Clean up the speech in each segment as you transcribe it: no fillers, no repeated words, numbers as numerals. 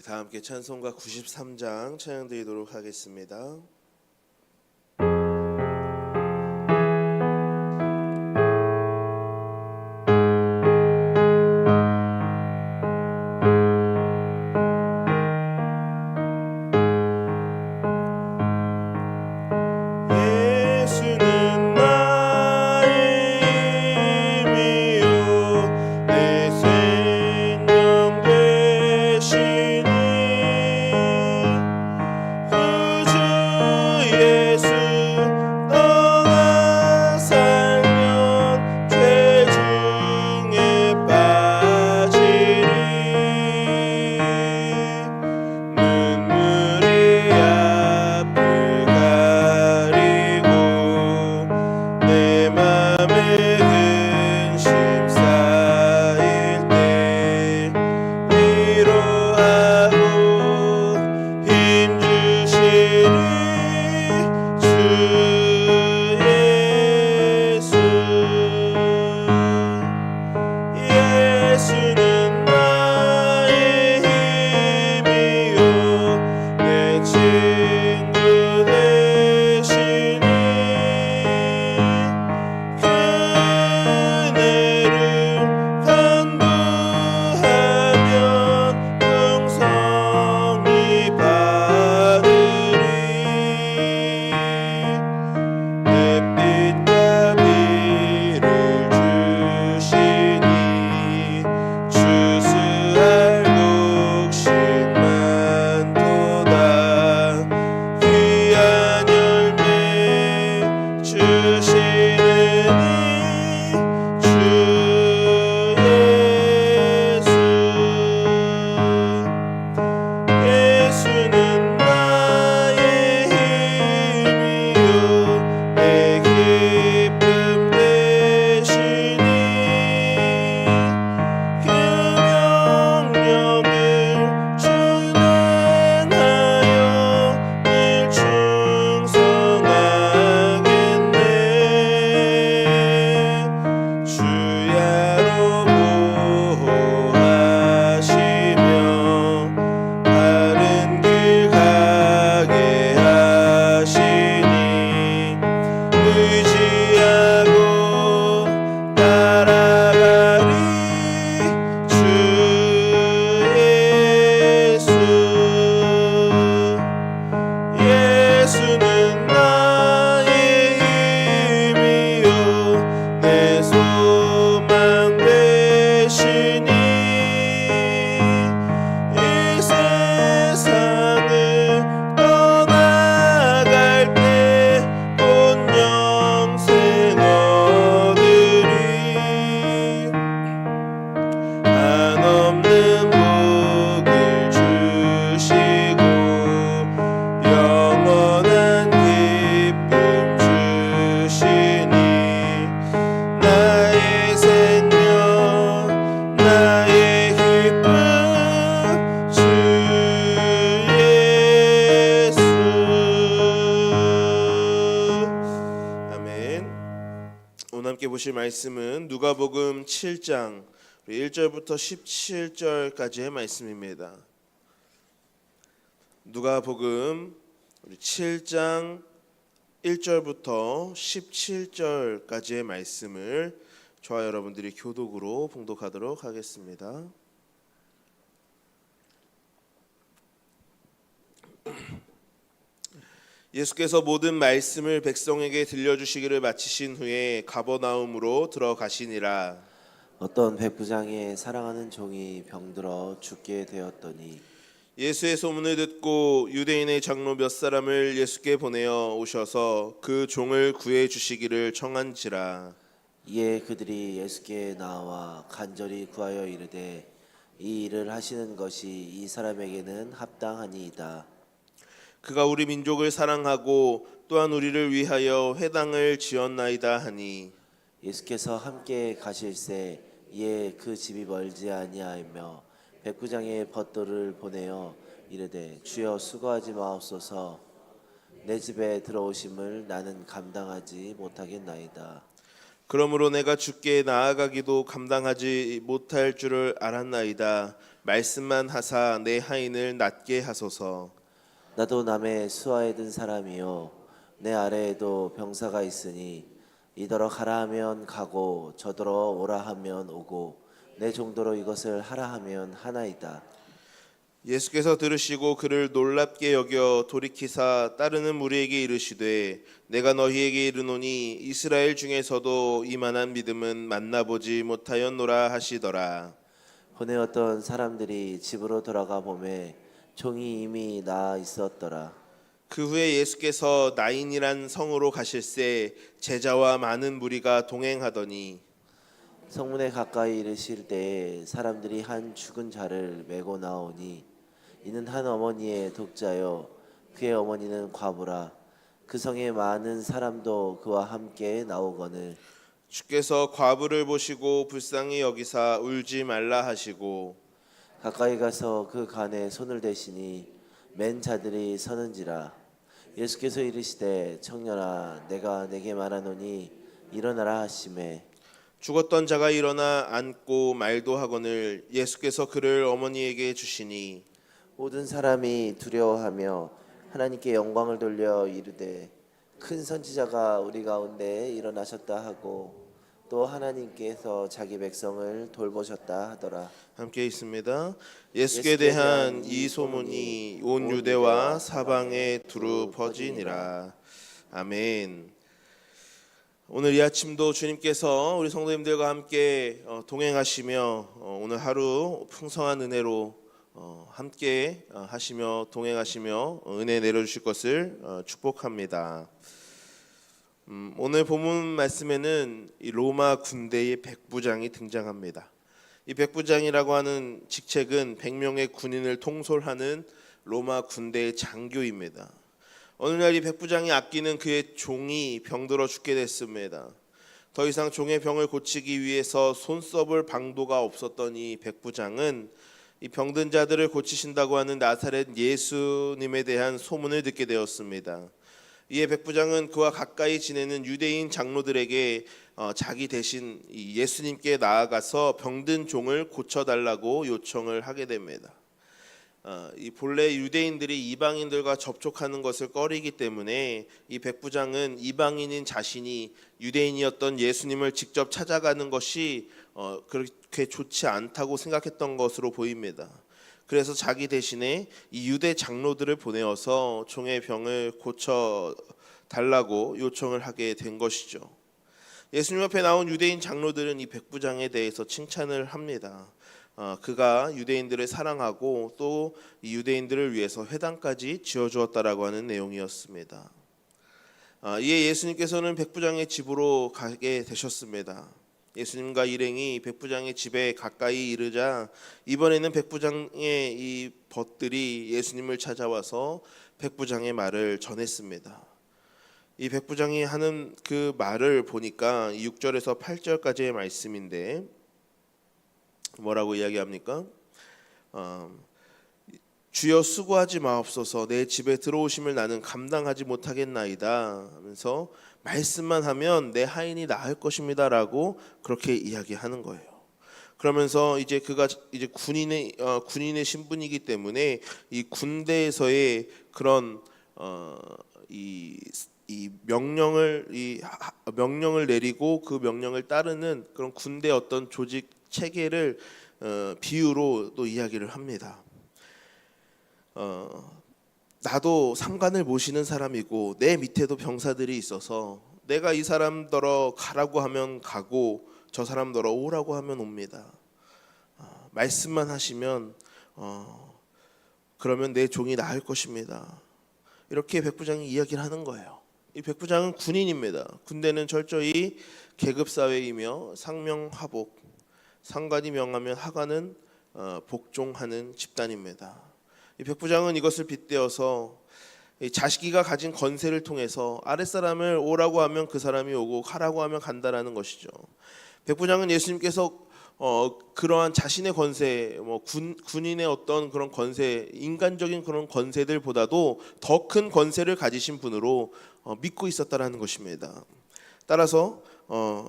다 함께 찬송가 93장 찬양 드리도록 하겠습니다. 보실 말씀은 누가복음 7장 1절부터 17절까지의 말씀입니다. 누가복음 7장 1절부터 17절까지의 말씀을 저와 여러분들이 교독으로 봉독하도록 하겠습니다. 예수께서 모든 말씀을 백성에게 들려주시기를 마치신 후에 가버나움으로 들어가시니라. 어떤 백부장의 사랑하는 종이 병들어 죽게 되었더니 예수의 소문을 듣고 유대인의 장로 몇 사람을 예수께 보내어 오셔서 그 종을 구해 주시기를 청한지라. 이에 그들이 예수께 나와 간절히 구하여 이르되 이 일을 하시는 것이 이 사람에게는 합당하니이다. 그가 우리 민족을 사랑하고 또한 우리를 위하여 회당을 지었나이다 하니 예수께서 함께 가실새 이에 그 집이 멀지 아니하며 백부장의 벗돌을 보내어 이르되 주여 수고하지 마옵소서. 내 집에 들어오심을 나는 감당하지 못하겠나이다. 그러므로 내가 주께 나아가기도 감당하지 못할 줄을 알았나이다. 말씀만 하사 내 하인을 낫게 하소서. 나도 남의 수하에 든 사람이요 내 아래에도 병사가 있으니 이더러 가라 하면 가고 저더러 오라 하면 오고 내 정도로 이것을 하라 하면 하나이다. 예수께서 들으시고 그를 놀랍게 여겨 돌이키사 따르는 무리에게 이르시되 내가 너희에게 이르노니 이스라엘 중에서도 이만한 믿음은 만나보지 못하였노라 하시더라. 후에 어떤 사람들이 집으로 돌아가 보매 종이 이미 나아 있었더라. 그 후에 예수께서 나인이란 성으로 가실새 제자와 많은 무리가 동행하더니 성문에 가까이 이르실 때에 사람들이 한 죽은 자를 메고 나오니 이는 한 어머니의 독자요 그의 어머니는 과부라. 그 성에 많은 사람도 그와 함께 나오거늘 주께서 과부를 보시고 불쌍히 여기사 울지 말라 하시고 가까이 가서 그 간에 손을 대시니 맨 자들이 서는지라. 예수께서 이르시되 청년아 내가 내게 말하노니 일어나라 하시매 죽었던 자가 일어나 앉고 말도 하거늘 예수께서 그를 어머니에게 주시니 모든 사람이 두려워하며 하나님께 영광을 돌려 이르되 큰 선지자가 우리 가운데 일어나셨다 하고 또 하나님께서 자기 백성을 돌보셨다 하더라. 함께 있습니다. 예수께 대한 이 소문이 온 유대와 사방에 두루 퍼지니라. 아멘. 오늘 이 아침도 주님께서 우리 성도님들과 함께 동행하시며 오늘 하루 풍성한 은혜로 함께 하시며 동행하시며 은혜 내려주실 것을 축복합니다. 오늘 본문 말씀에는 이 로마 군대의 백부장이 등장합니다. 이 백부장이라고 하는 직책은 100명의 군인을 통솔하는 로마 군대의 장교입니다. 어느 날 이 백부장이 아끼는 그의 종이 병들어 죽게 됐습니다. 더 이상 종의 병을 고치기 위해서 손써볼 방도가 없었던 이 백부장은 이 병든 자들을 고치신다고 하는 나사렛 예수님에 대한 소문을 듣게 되었습니다. 이에 백부장은 그와 가까이 지내는 유대인 장로들에게 자기 대신 예수님께 나아가서 병든 종을 고쳐달라고 요청을 하게 됩니다. 이 본래 유대인들이 이방인들과 접촉하는 것을 꺼리기 때문에 이 백부장은 이방인인 자신이 유대인이었던 예수님을 직접 찾아가는 것이 그렇게 좋지 않다고 생각했던 것으로 보입니다. 그래서 자기 대신에 이 유대 장로들을 보내어서 종의 병을 고쳐 달라고 요청을 하게 된 것이죠. 예수님 앞에 나온 유대인 장로들은 이 백부장에 대해서 칭찬을 합니다. 그가 유대인들을 사랑하고 또 이 유대인들을 위해서 회당까지 지어주었다라고 하는 내용이었습니다. 이에 예수님께서는 백부장의 집으로 가게 되셨습니다. 예수님과 일행이 백부장의 집에 가까이 이르자 이번에는 백부장의 이 벗들이 예수님을 찾아와서 백부장의 말을 전했습니다. 이 백부장이 하는 그 말을 보니까 6절에서 8절까지의 말씀인데 뭐라고 이야기합니까? 주여 수고하지 마옵소서 내 집에 들어오심을 나는 감당하지 못하겠나이다 하면서 말씀만 하면 내 하인이 나을 것입니다라고 그렇게 이야기하는 거예요. 그러면서 이제 그가 이제 군인의 신분이기 때문에 이 군대에서의 그런 이 명령을 내리고 그 명령을 따르는 그런 군대 어떤 조직 체계를 비유로 또 이야기를 합니다. 나도 상관을 모시는 사람이고 내 밑에도 병사들이 있어서 내가 이 사람더러 가라고 하면 가고 저 사람더러 오라고 하면 옵니다. 말씀만 하시면 그러면 내 종이 나을 것입니다. 이렇게 백부장이 이야기를 하는 거예요. 이 백부장은 군인입니다. 군대는 철저히 계급사회이며 상명하복, 상관이 명하면 하관은 복종하는 집단입니다. 이 백부장은 이것을 빗대어서 자식이가 가진 권세를 통해서 아랫사람을 오라고 하면 그 사람이 오고 가라고 하면 간다라는 것이죠. 백부장은 예수님께서 그러한 자신의 권세, 군인의 어떤 그런 권세, 인간적인 그런 권세들보다도 더 큰 권세를 가지신 분으로 믿고 있었다라는 것입니다. 따라서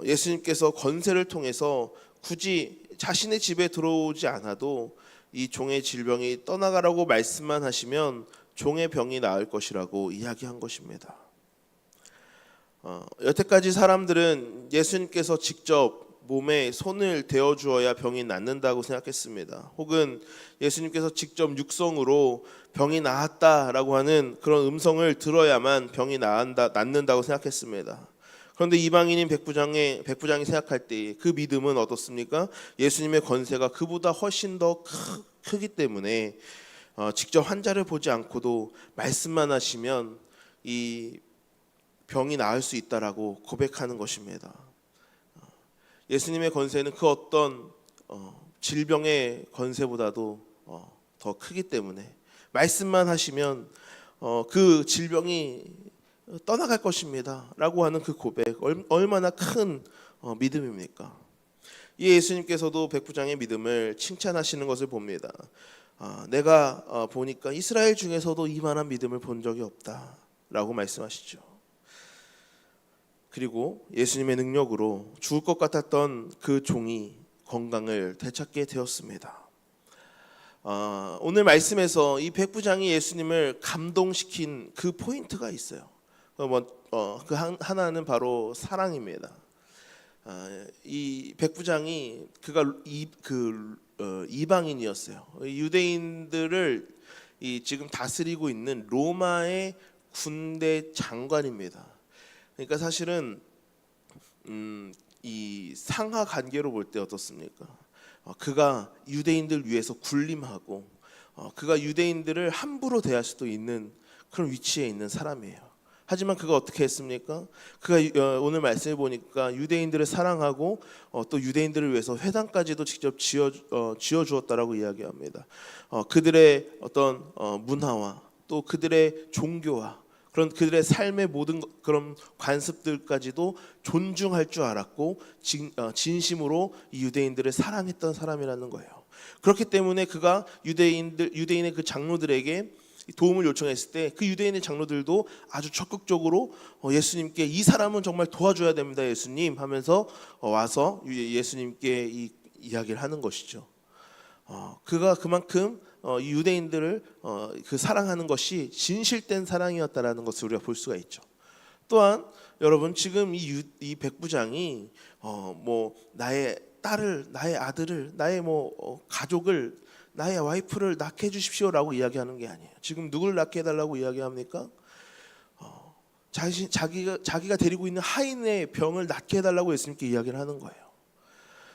예수님께서 권세를 통해서 굳이 자신의 집에 들어오지 않아도 이 종의 질병이 떠나가라고 말씀만 하시면 종의 병이 나을 것이라고 이야기한 것입니다. 여태까지 사람들은 예수님께서 직접 몸에 손을 대어 주어야 병이 낫는다고 생각했습니다. 혹은 예수님께서 직접 육성으로 병이 나았다라고 하는 그런 음성을 들어야만 병이 낫는다고 생각했습니다. 그런데 이방인인 백부장이 생각할 때 그 믿음은 어떻습니까? 예수님의 권세가 그보다 훨씬 더 크기 때문에 직접 환자를 보지 않고도 말씀만 하시면 이 병이 나을 수 있다라고 고백하는 것입니다. 예수님의 권세는 그 어떤 질병의 권세보다도 더 크기 때문에 말씀만 하시면 그 질병이 떠나갈 것입니다 라고 하는 그 고백, 얼마나 큰 믿음입니까? 이 예수님께서도 백부장의 믿음을 칭찬하시는 것을 봅니다. 내가 보니까 이스라엘 중에서도 이만한 믿음을 본 적이 없다 라고 말씀하시죠. 그리고 예수님의 능력으로 죽을 것 같았던 그 종이 건강을 되찾게 되었습니다. 오늘 말씀에서 이 백부장이 예수님을 감동시킨 그 포인트가 있어요. 그 하나는 바로 사랑입니다. 이 백부장이 그가 이방인이었어요. 유대인들을 지금 다스리고 있는 로마의 군대 장관입니다. 그러니까 사실은 이 상하 관계로 볼 때 어떻습니까? 그가 유대인들 위해서 군림하고 그가 유대인들을 함부로 대할 수도 있는 그런 위치에 있는 사람이에요. 하지만 그가 어떻게 했습니까? 그가 오늘 말씀을 보니까 유대인들을 사랑하고 또 유대인들을 위해서 회당까지도 직접 지어 주었다라고 이야기합니다. 그들의 어떤 문화와 또 그들의 종교와 그런 그들의 삶의 모든 그런 관습들까지도 존중할 줄 알았고 진심으로 이 유대인들을 사랑했던 사람이라는 거예요. 그렇기 때문에 그가 유대인의 그 장로들에게 도움을 요청했을 때 그 유대인의 장로들도 아주 적극적으로 예수님께 이 사람은 정말 도와줘야 됩니다 예수님 하면서 와서 예수님께 이야기를 하는 것이죠. 그가 그만큼 유대인들을 그 사랑하는 것이 진실된 사랑이었다라는 것을 우리가 볼 수가 있죠. 또한 여러분 지금 이 백부장이 뭐 나의 딸을, 나의 아들을, 나의 가족을, 나의 와이프를 낳게 해주십시오라고 이야기하는 게 아니에요. 지금 누구를 낳게 해달라고 이야기합니까? 자기가 데리고 있는 하인의 병을 낫게 해달라고 예수님께 이야기를 하는 거예요.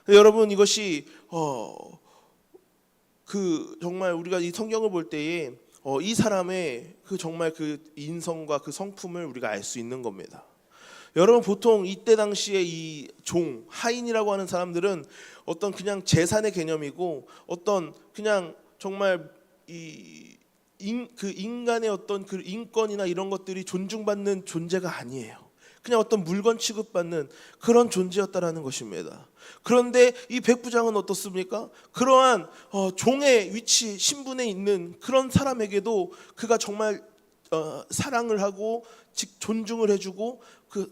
여러분 이것이 정말 우리가 이 성경을 볼 때에 이 사람의 정말 그 인성과 그 성품을 우리가 알 수 있는 겁니다. 여러분 보통 이때 당시에 이 하인이라고 하는 사람들은 어떤 그냥 재산의 개념이고 어떤 그냥 정말 그 인간의 어떤 그 인권이나 이런 것들이 존중받는 존재가 아니에요. 그냥 어떤 물건 취급받는 그런 존재였다라는 것입니다. 그런데 이 백부장은 어떻습니까? 그러한 종의 위치, 신분에 있는 그런 사람에게도 그가 정말 사랑을 하고 존중을 해주고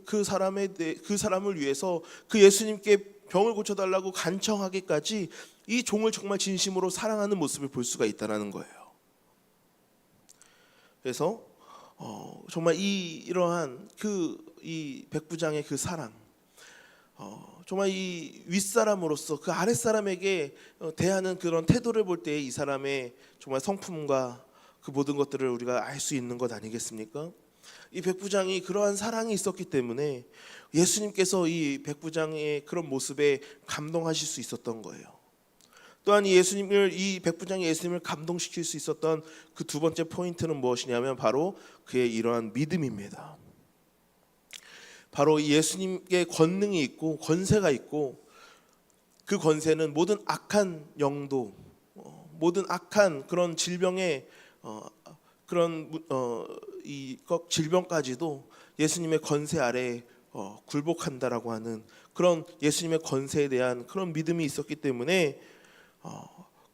그 사람을 위해서 그 예수님께 병을 고쳐달라고 간청하기까지 이 종을 정말 진심으로 사랑하는 모습을 볼 수가 있다는 거예요. 그래서 정말 이러한 이 백부장의 그 사랑, 정말 이 윗사람으로서 그 아랫사람에게 대하는 그런 태도를 볼 때 이 사람의 정말 성품과 그 모든 것들을 우리가 알 수 있는 것 아니겠습니까? 이 백부장이 그러한 사랑이 있었기 때문에 예수님께서 이 백부장의 그런 모습에 감동하실 수 있었던 거예요. 또한 이 백부장이 예수님을 감동시킬 수 있었던 그 두 번째 포인트는 무엇이냐면 바로 그의 이러한 믿음입니다. 바로 예수님께 권능이 있고 권세가 있고 그 권세는 모든 악한 영도, 모든 악한 그런 질병의 이 질병까지도 예수님의 권세 아래에 굴복한다라고 하는 그런 예수님의 권세에 대한 그런 믿음이 있었기 때문에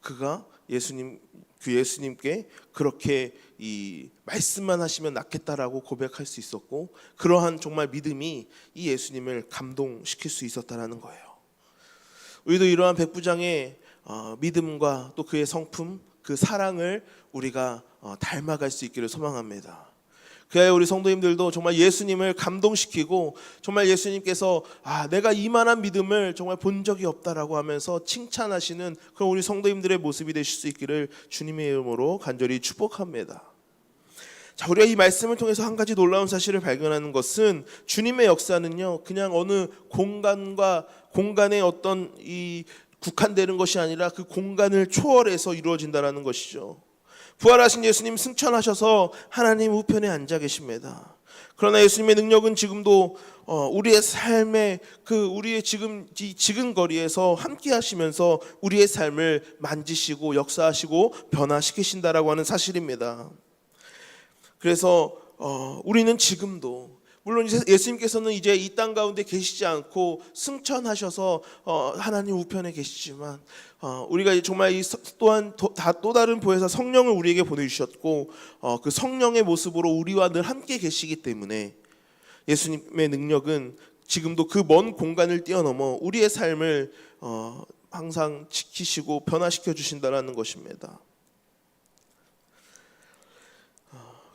그가 예수님께 그렇게 이 말씀만 하시면 낫겠다라고 고백할 수 있었고 그러한 정말 믿음이 이 예수님을 감동시킬 수 있었다라는 거예요. 우리도 이러한 백부장의 믿음과 또 그의 성품, 그 사랑을 우리가 닮아갈 수 있기를 소망합니다. 그래야 우리 성도님들도 정말 예수님을 감동시키고 정말 예수님께서 내가 이만한 믿음을 정말 본 적이 없다라고 하면서 칭찬하시는 그런 우리 성도님들의 모습이 되실 수 있기를 주님의 이름으로 간절히 축복합니다. 자, 우리가 이 말씀을 통해서 한 가지 놀라운 사실을 발견하는 것은 주님의 역사는요 그냥 어느 공간과 공간의 어떤 이 국한되는 것이 아니라 그 공간을 초월해서 이루어진다는 것이죠. 부활하신 예수님 승천하셔서 하나님 우편에 앉아 계십니다. 그러나 예수님의 능력은 지금도 우리의 삶의 우리의 지금 거리에서 함께 하시면서 우리의 삶을 만지시고 역사하시고 변화시키신다라고 하는 사실입니다. 그래서 우리는 지금도 물론 예수님께서는 이제 이 땅 가운데 계시지 않고 승천하셔서 하나님 우편에 계시지만 우리가 정말 또한 또 다른 보혜사 성령을 우리에게 보내주셨고 그 성령의 모습으로 우리와 늘 함께 계시기 때문에 예수님의 능력은 지금도 그 먼 공간을 뛰어넘어 우리의 삶을 항상 지키시고 변화시켜 주신다는 것입니다.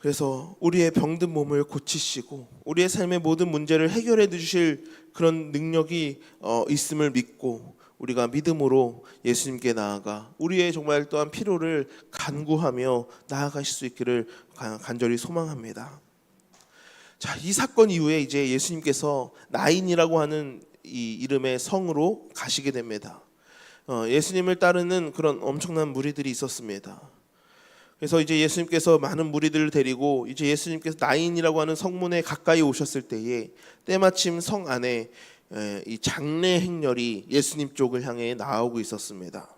그래서 우리의 병든 몸을 고치시고 우리의 삶의 모든 문제를 해결해 주실 그런 능력이 있음을 믿고 우리가 믿음으로 예수님께 나아가 우리의 정말 또한 필요를 간구하며 나아가실 수 있기를 간절히 소망합니다. 자, 이 사건 이후에 이제 예수님께서 나인이라고 하는 이 이름의 성으로 가시게 됩니다. 예수님을 따르는 그런 엄청난 무리들이 있었습니다. 그래서 이제 예수님께서 많은 무리들을 데리고 이제 예수님께서 나인이라고 하는 성문에 가까이 오셨을 때에 때마침 성 안에 이 장례 행렬이 예수님 쪽을 향해 나오고 있었습니다.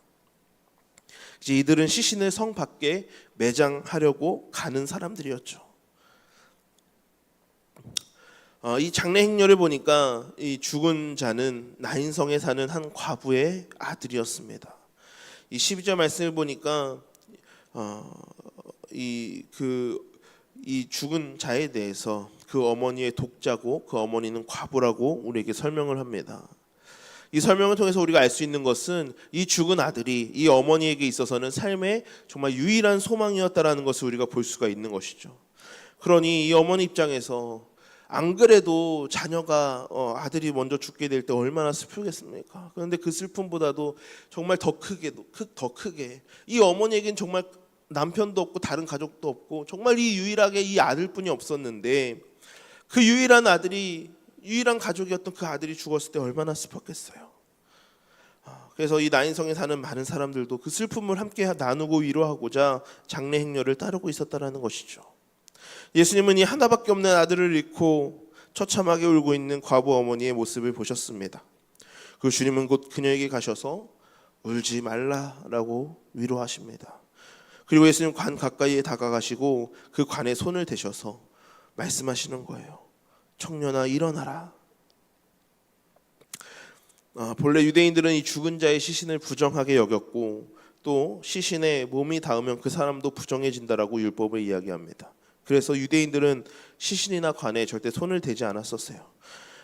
이제 이들은 시신을 성 밖에 매장하려고 가는 사람들이었죠. 이 장례 행렬을 보니까 이 죽은 자는 나인성에 사는 한 과부의 아들이었습니다. 이 12절 말씀을 보니까 이 죽은 자에 대해서 그 어머니의 독자고 그 어머니는 과부라고 우리에게 설명을 합니다. 이 설명을 통해서 우리가 알 수 있는 것은 이 죽은 아들이 이 어머니에게 있어서는 삶의 정말 유일한 소망이었다라는 것을 우리가 볼 수가 있는 것이죠. 그러니 이 어머니 입장에서 안 그래도 자녀가 아들이 먼저 죽게 될 때 얼마나 슬프겠습니까? 그런데 그 슬픔보다도 정말 더 크게 이 어머니에겐 정말 남편도 없고 다른 가족도 없고 정말 이 유일하게 이 아들뿐이 없었는데 그 유일한 가족이었던 그 아들이 죽었을 때 얼마나 슬펐겠어요. 그래서 이 나인성에 사는 많은 사람들도 그 슬픔을 함께 나누고 위로하고자 장례 행렬을 따르고 있었다라는 것이죠. 예수님은 이 하나밖에 없는 아들을 잃고 처참하게 울고 있는 과부 어머니의 모습을 보셨습니다. 그 주님은 곧 그녀에게 가셔서 울지 말라라고 위로하십니다. 그리고 예수님 관 가까이에 다가가시고 그 관에 손을 대셔서 말씀하시는 거예요. 청년아 일어나라. 본래 유대인들은 이 죽은 자의 시신을 부정하게 여겼고 또 시신에 몸이 닿으면 그 사람도 부정해진다라고 율법을 이야기합니다. 그래서 유대인들은 시신이나 관에 절대 손을 대지 않았었어요.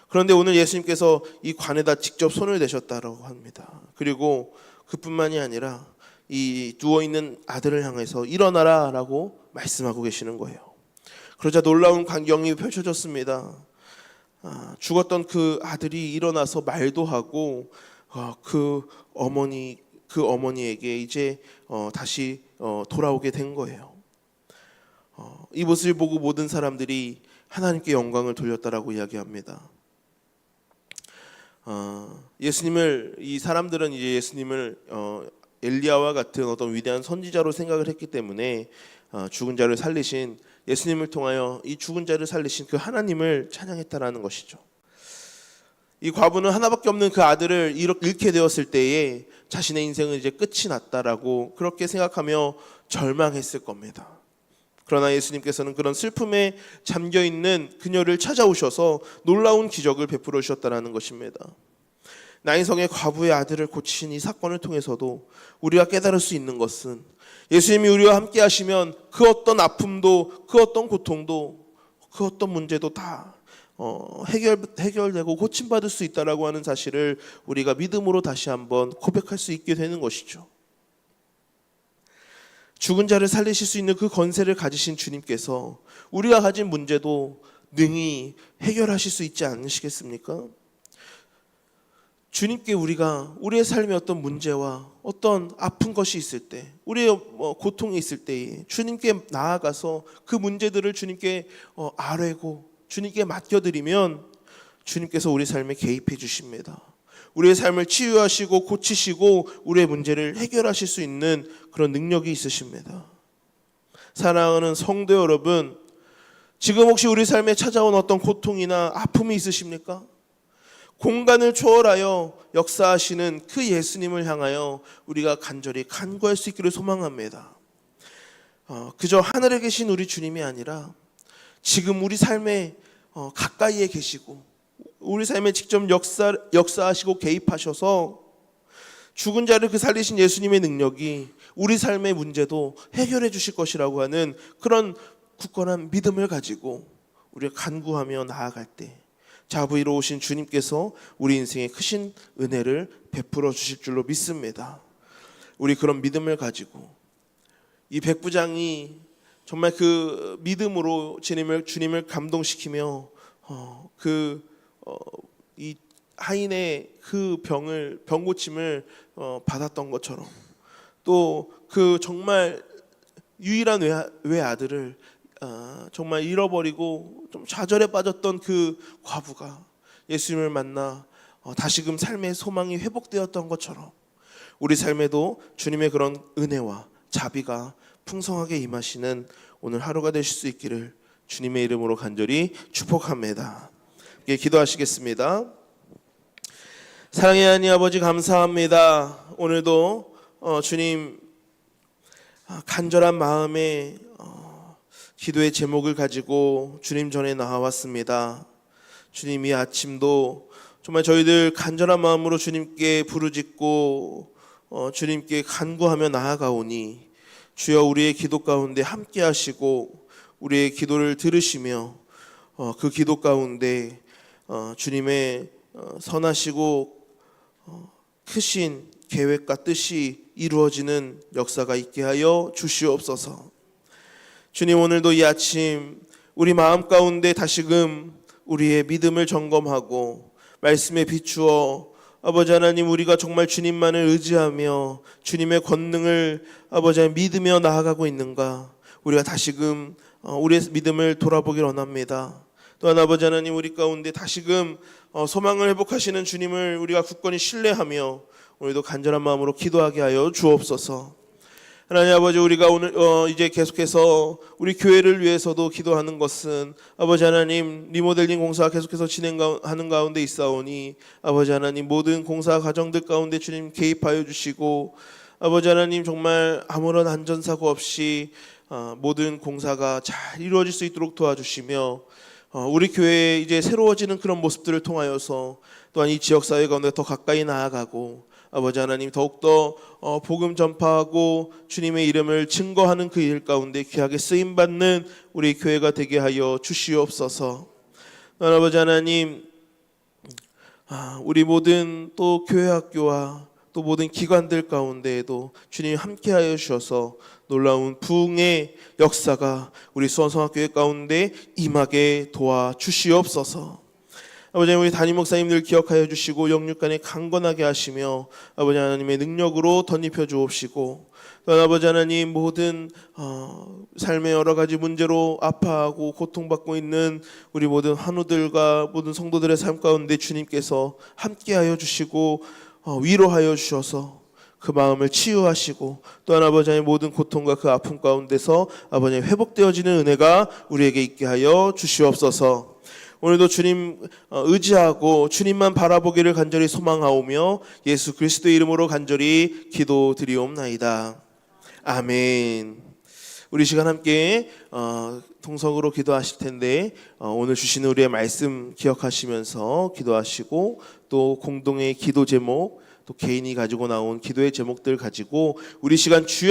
그런데 오늘 예수님께서 이 관에다 직접 손을 대셨다라고 합니다. 그리고 그뿐만이 아니라 이 누워있는 아들을 향해서 일어나라라고 말씀하고 계시는 거예요. 그러자 놀라운 광경이 펼쳐졌습니다. 죽었던 그 아들이 일어나서 말도 하고 그 어머니에게 이제 다시 돌아오게 된 거예요. 이 모습을 보고 모든 사람들이 하나님께 영광을 돌렸다라고 이야기합니다. 이 사람들은 이제 예수님을 엘리야와 같은 어떤 위대한 선지자로 생각을 했기 때문에 죽은 자를 살리신 예수님을 통하여 이 죽은 자를 살리신 그 하나님을 찬양했다라는 것이죠. 이 과부는 하나밖에 없는 그 아들을 잃게 되었을 때에 자신의 인생은 이제 끝이 났다라고 그렇게 생각하며 절망했을 겁니다. 그러나 예수님께서는 그런 슬픔에 잠겨있는 그녀를 찾아오셔서 놀라운 기적을 베풀어 주셨다는 것입니다. 나인성의 과부의 아들을 고치신 이 사건을 통해서도 우리가 깨달을 수 있는 것은 예수님이 우리와 함께 하시면 그 어떤 아픔도 그 어떤 고통도 그 어떤 문제도 다 해결되고 고침받을 수 있다라고 하는 사실을 우리가 믿음으로 다시 한번 고백할 수 있게 되는 것이죠. 죽은 자를 살리실 수 있는 그 권세를 가지신 주님께서 우리가 가진 문제도 능히 해결하실 수 있지 않으시겠습니까? 주님께 우리가 우리의 삶에 어떤 문제와 어떤 아픈 것이 있을 때, 우리의 고통이 있을 때에 주님께 나아가서 그 문제들을 주님께 아뢰고 주님께 맡겨드리면 주님께서 우리 삶에 개입해 주십니다. 우리의 삶을 치유하시고 고치시고 우리의 문제를 해결하실 수 있는 그런 능력이 있으십니다. 사랑하는 성도 여러분, 지금 혹시 우리 삶에 찾아온 어떤 고통이나 아픔이 있으십니까? 공간을 초월하여 역사하시는 그 예수님을 향하여 우리가 간절히 간구할 수 있기를 소망합니다. 그저 하늘에 계신 우리 주님이 아니라 지금 우리 삶에 가까이에 계시고 우리 삶에 직접 역사하시고 개입하셔서 죽은 자를 그 살리신 예수님의 능력이 우리 삶의 문제도 해결해 주실 것이라고 하는 그런 굳건한 믿음을 가지고 우리가 간구하며 나아갈 때 자비로우신 주님께서 우리 인생에 크신 은혜를 베풀어 주실 줄로 믿습니다. 우리 그런 믿음을 가지고 이 백부장이 정말 그 믿음으로 주님을 감동시키며 이 하인의 그 병 고침을 받았던 것처럼 또 그 정말 유일한 외아들을 정말 잃어버리고 좀 좌절에 빠졌던 그 과부가 예수님을 만나 다시금 삶의 소망이 회복되었던 것처럼 우리 삶에도 주님의 그런 은혜와 자비가 풍성하게 임하시는 오늘 하루가 되실 수 있기를 주님의 이름으로 간절히 축복합니다. 예, 기도하시겠습니다. 사랑의 하나님 아버지 감사합니다. 오늘도 주님 간절한 마음에 기도의 제목을 가지고 주님 전에 나와왔습니다. 주님 이 아침도 정말 저희들 간절한 마음으로 주님께 부르짖고 주님께 간구하며 나아가오니 주여 우리의 기도 가운데 함께 하시고 우리의 기도를 들으시며 그 기도 가운데 주님의 선하시고 크신 계획과 뜻이 이루어지는 역사가 있게 하여 주시옵소서. 주님 오늘도 이 아침 우리 마음 가운데 다시금 우리의 믿음을 점검하고 말씀에 비추어 아버지 하나님 우리가 정말 주님만을 의지하며 주님의 권능을 아버지 하나님 믿으며 나아가고 있는가 우리가 다시금 우리의 믿음을 돌아보길 원합니다. 또한 아버지 하나님 우리 가운데 다시금 소망을 회복하시는 주님을 우리가 굳건히 신뢰하며 오늘도 간절한 마음으로 기도하게 하여 주옵소서. 하나님 아버지 우리가 오늘 이제 계속해서 우리 교회를 위해서도 기도하는 것은 아버지 하나님 리모델링 공사가 계속해서 진행하는 가운데 있사오니 아버지 하나님 모든 공사 과정들 가운데 주님 개입하여 주시고 아버지 하나님 정말 아무런 안전사고 없이 모든 공사가 잘 이루어질 수 있도록 도와주시며 우리 교회에 이제 새로워지는 그런 모습들을 통하여서 또한 이 지역사회 가운데 더 가까이 나아가고 아버지 하나님 더욱더 복음 전파하고 주님의 이름을 증거하는 그 일 가운데 귀하게 쓰임받는 우리 교회가 되게 하여 주시옵소서. 또한 아버지 하나님 우리 모든 또 교회 학교와 또 모든 기관들 가운데에도 주님 함께하여 주셔서 놀라운 부흥의 역사가 우리 수원성학교회 가운데 임하게 도와주시옵소서. 아버지 하나님 우리 담임 목사님들 기억하여 주시고 영육간에 강건하게 하시며 아버지 하나님의 능력으로 덧입혀 주옵시고 또한 아버지 하나님 모든 삶의 여러 가지 문제로 아파하고 고통받고 있는 우리 모든 환우들과 모든 성도들의 삶 가운데 주님께서 함께하여 주시고 위로하여 주셔서 그 마음을 치유하시고 또한 아버지 하나님 모든 고통과 그 아픔 가운데서 아버지 하나님 회복되어지는 은혜가 우리에게 있게 하여 주시옵소서. 오늘도 주님 의지하고 주님만 바라보기를 간절히 소망하오며 예수 그리스도의 이름으로 간절히 기도드리옵나이다. 아멘. 우리 시간 함께 동성으로 기도하실 텐데 오늘 주시는 우리의 말씀 기억하시면서 기도하시고 또 공동의 기도 제목 또 개인이 가지고 나온 기도의 제목들 가지고 우리 시간 주여